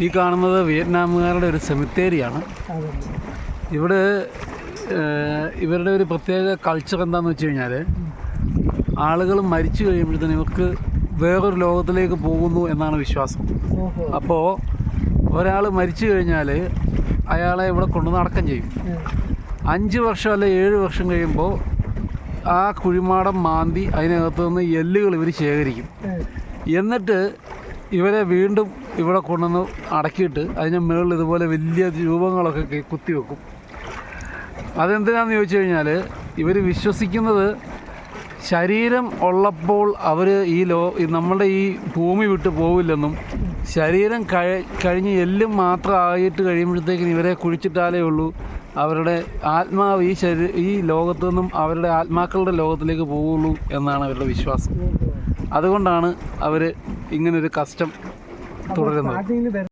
ഈ കാണുന്നത് വിയറ്റ്നാമുകാരുടെ ഒരു സെമിത്തേരിയാണ്. ഇവിടെ ഇവരുടെ ഒരു പ്രത്യേക കൾച്ചർ എന്താണെന്ന് വെച്ച് കഴിഞ്ഞാൽ, ആളുകൾ മരിച്ചു കഴിയുമ്പോഴത്തേന് ഇവർക്ക് വേറൊരു ലോകത്തിലേക്ക് പോകുന്നു എന്നാണ് വിശ്വാസം. അപ്പോൾ ഒരാൾ മരിച്ചു കഴിഞ്ഞാൽ അയാളെ ഇവിടെ കൊണ്ടുവന്ന് അടക്കം ചെയ്യും. 5 വർഷം അല്ലെ 7 വർഷം കഴിയുമ്പോൾ ആ കുഴിമാടം മാന്തി അതിനകത്ത് നിന്ന് എല്ലുകൾ ഇവർ ശേഖരിക്കും. എന്നിട്ട് ഇവരെ വീണ്ടും ഇവിടെ കൊണ്ടുവന്ന് അടക്കിയിട്ട് അതിന് മുകളിൽ ഇതുപോലെ വലിയ രൂപങ്ങളൊക്കെ കുത്തിവെക്കും. അതെന്തിനാണെന്ന് ചോദിച്ചു കഴിഞ്ഞാൽ, ഇവർ വിശ്വസിക്കുന്നത് ശരീരം ഉള്ളപ്പോൾ അവർ നമ്മളുടെ ഈ ഭൂമി വിട്ട് പോവില്ലെന്നും, ശരീരം കഴിഞ്ഞ് എല്ലും മാത്രം ആയിട്ട് കഴിയുമ്പോഴത്തേക്കിന് ഇവരെ കുഴിച്ചിട്ടാലേ ഉള്ളൂ അവരുടെ ആത്മാവ് ഈ ലോകത്തു നിന്നും അവരുടെ ആത്മാക്കളുടെ ലോകത്തിലേക്ക് പോവുള്ളൂ എന്നാണ് അവരുടെ വിശ്വാസം. അതുകൊണ്ടാണ് അവർ ഇങ്ങനൊരു കസ്റ്റം തുടരുന്നത്.